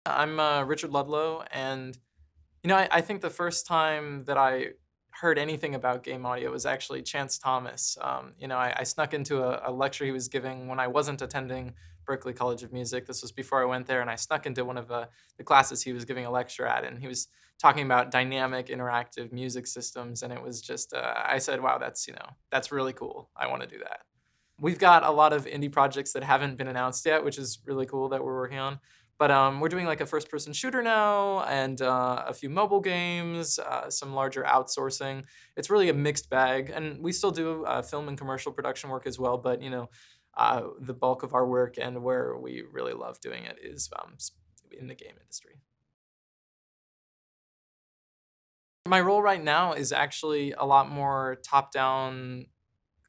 I'm Richard Ludlow, and I think the first time that I heard anything about game audio was actually Chance Thomas. I snuck into a lecture he was giving when I wasn't attending Berklee College of Music. This was before I went there, and I snuck into one of the classes he was giving a lecture at, and he was talking about dynamic interactive music systems, and it was just I said, "Wow, that's really cool. I want to do that." We've got a lot of indie projects that haven't been announced yet, which is really cool that we're working on. But we're doing like a first-person shooter now, and a few mobile games, some larger outsourcing. It's really a mixed bag, and we still do film and commercial production work as well. But the bulk of our work and where we really love doing it is in the game industry. My role right now is actually a lot more top-down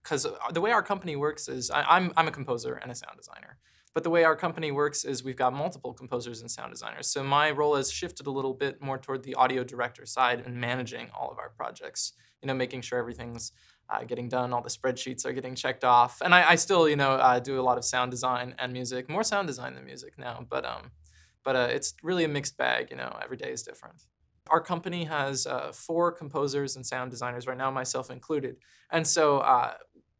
because the way our company works is I'm a composer and a sound designer. But the way our company works is we've got multiple composers and sound designers. So my role has shifted a little bit more toward the audio director side and managing all of our projects. Making sure everything's getting done, all the spreadsheets are getting checked off, and I still do a lot of sound design and music, more sound design than music now. But it's really a mixed bag. Every day is different. Our company has four composers and sound designers right now, myself included. And so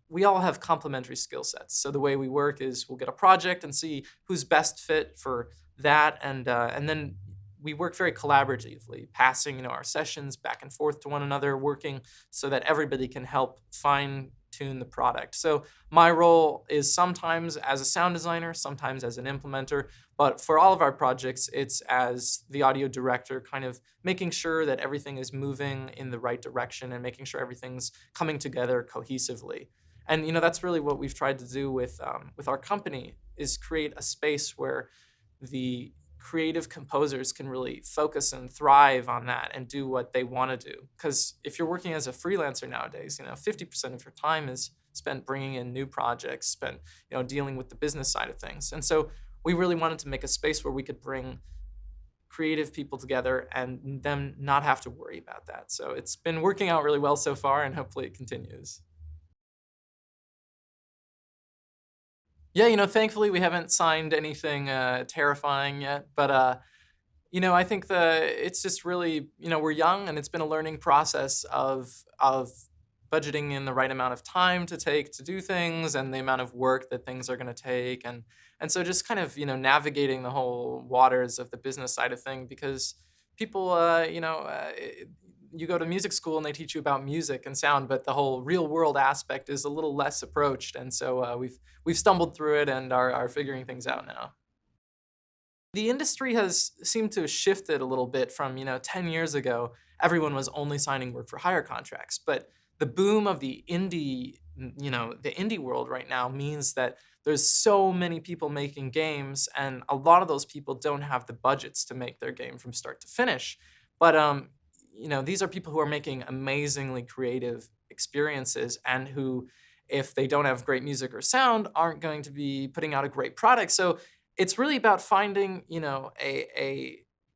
we all have complementary skill sets. So the way we work is we'll get a project and see who's best fit for that, and then we work very collaboratively, passing our sessions back and forth to one another, working so that everybody can help fine tune the product. So my role is sometimes as a sound designer, sometimes as an implementer, but for all of our projects, it's as the audio director, kind of making sure that everything is moving in the right direction and making sure everything's coming together cohesively. And that's really what we've tried to do with our company, is create a space where the creative composers can really focus and thrive on that and do what they want to do. Because if you're working as a freelancer nowadays, 50% of your time is spent bringing in new projects, spent dealing with the business side of things. And so we really wanted to make a space where we could bring creative people together and them not have to worry about that. So it's been working out really well so far, and hopefully it continues. Yeah, thankfully we haven't signed anything terrifying yet, but I think it's just really, we're young, and it's been a learning process of budgeting in the right amount of time to take to do things, and the amount of work that things are going to take, and so just kind of navigating the whole waters of the business side of thing, because people you go to music school and they teach you about music and sound, but the whole real world aspect is a little less approached, and so we've stumbled through it and are figuring things out now. The industry has seemed to have shifted a little bit from 10 years ago. Everyone was only signing work for hire contracts, but the boom of the indie world right now means that there's so many people making games, and a lot of those people don't have the budgets to make their game from start to finish. But these are people who are making amazingly creative experiences, and who, if they don't have great music or sound, aren't going to be putting out a great product. So it's really about finding,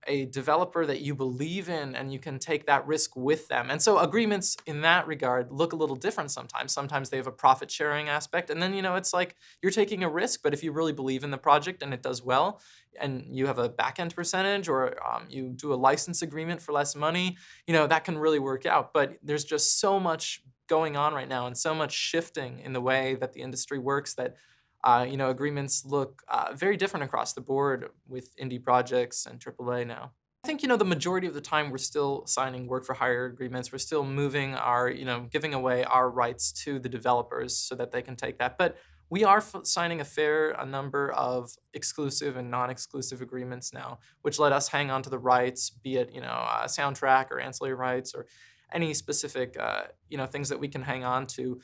a developer that you believe in, and you can take that risk with them. And so agreements in that regard look a little different sometimes. Sometimes they have a profit sharing aspect, and then it's like you're taking a risk, but if you really believe in the project and it does well, and you have a back end percentage, or you do a license agreement for less money, that can really work out. But there's just so much going on right now, and so much shifting in the way that the industry works, that agreements look very different across the board with indie projects and AAA now. I think, the majority of the time we're still signing work for hire agreements. We're still moving giving away our rights to the developers so that they can take that. But we are signing a number of exclusive and non-exclusive agreements now, which let us hang on to the rights, be it, a soundtrack or ancillary rights, or any specific, things that we can hang on to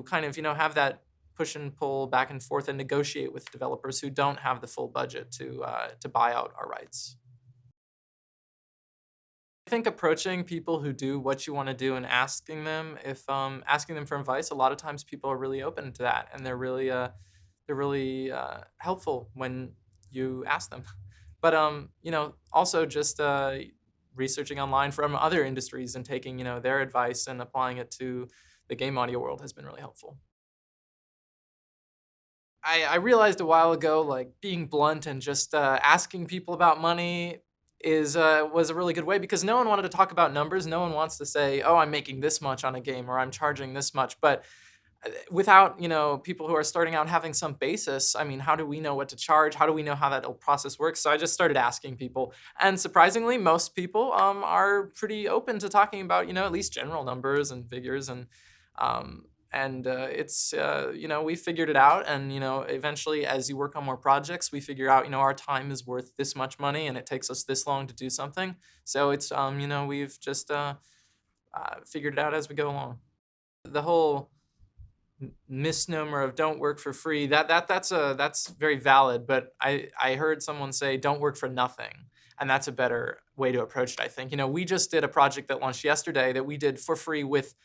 kind of, have that push and pull back and forth and negotiate with developers who don't have the full budget to buy out our rights. I think approaching people who do what you want to do and asking them for advice, a lot of times people are really open to that, and they're really helpful when you ask them. But also just researching online from other industries and taking their advice and applying it to the game audio world has been really helpful. I realized a while ago, like being blunt and just asking people about money is was a really good way because no one wanted to talk about numbers. No one wants to say, "Oh, I'm making this much on a game," or "I'm charging this much." But without people who are starting out having some basis, I mean, how do we know what to charge? How do we know how that whole process works? So I just started asking people, and surprisingly, most people are pretty open to talking about at least general numbers and figures, and it's we figured it out, and eventually, as you work on more projects, we figure out our time is worth this much money, and it takes us this long to do something. So it's we've just figured it out as we go along. The whole misnomer of "don't work for free," that's very valid, but I heard someone say "don't work for nothing," and that's a better way to approach it, I think. We just did a project that launched yesterday that we did for free with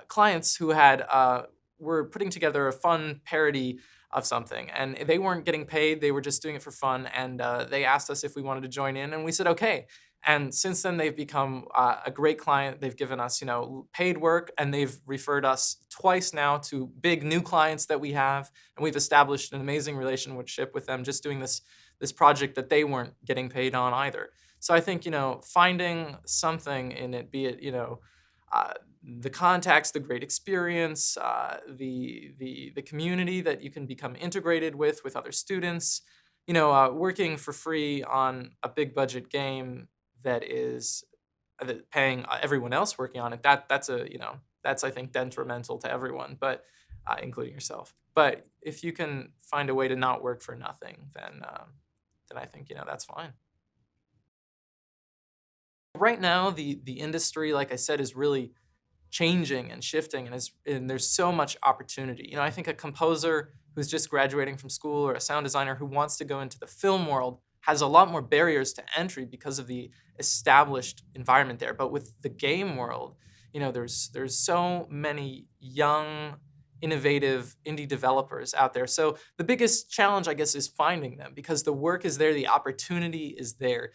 clients who had were putting together a fun parody of something, and they weren't getting paid. They were just doing it for fun, and they asked us if we wanted to join in, and we said okay. And since then, they've become a great client. They've given us, paid work, and they've referred us twice now to big new clients that we have, and we've established an amazing relationship with them just doing this project that they weren't getting paid on either. So I think finding something in it, be it uh, the contacts, the great experience, the community that you can become integrated with other students, working for free on a big budget game that is paying everyone else working on it. That's I think detrimental to everyone, but including yourself. But if you can find a way to not work for nothing, then I think that's fine. Right now, the industry, like I said, is really changing and shifting, and there's so much opportunity. I think a composer who's just graduating from school or a sound designer who wants to go into the film world has a lot more barriers to entry because of the established environment there. But with the game world, there's so many young, innovative indie developers out there. So the biggest challenge, I guess, is finding them because the work is there, the opportunity is there.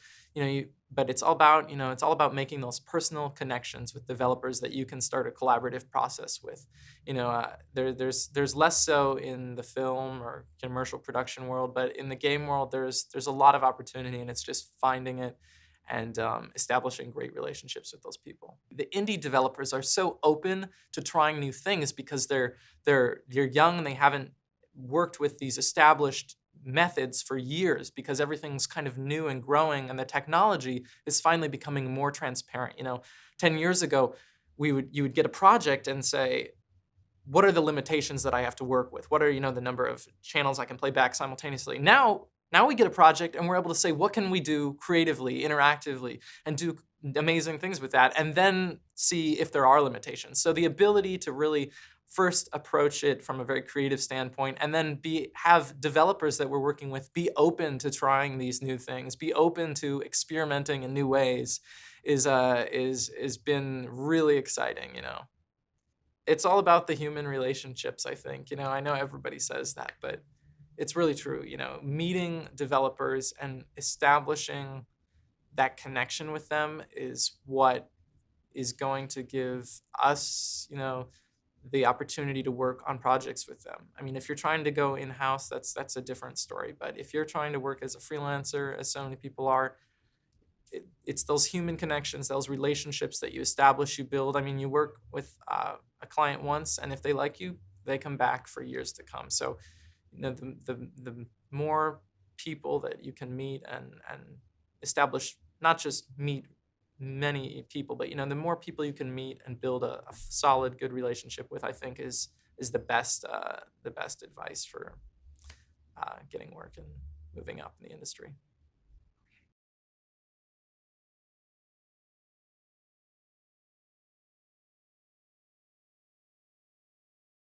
But it's all about making those personal connections with developers that you can start a collaborative process with. There's less so in the film or commercial production world, but in the game world, there's a lot of opportunity, and it's just finding it and establishing great relationships with those people. The indie developers are so open to trying new things because they're young and they haven't worked with these established methods for years because everything's kind of new and growing, and the technology is finally becoming more transparent. 10 years ago, you would get a project and say, what are the limitations that I have to work with? What are the number of channels I can play back simultaneously? Now we get a project and we're able to say, what can we do creatively, interactively, and do amazing things with that, and then see if there are limitations. So the ability to really first approach it from a very creative standpoint, and then have developers that we're working with be open to trying these new things, be open to experimenting in new ways, is been really exciting. It's all about the human relationships, I think. I know everybody says that, but it's really true. Meeting developers and establishing that connection with them is what is going to give us, the opportunity to work on projects with them. I mean, if you're trying to go in-house, that's a different story. But if you're trying to work as a freelancer, as so many people are, it's those human connections, those relationships that you establish, you build. I mean, you work with a client once, and if they like you, they come back for years to come. So, the more people that you can meet and establish, not just meet many people, but the more people you can meet and build a solid, good relationship with, I think is the best advice for getting work and moving up in the industry.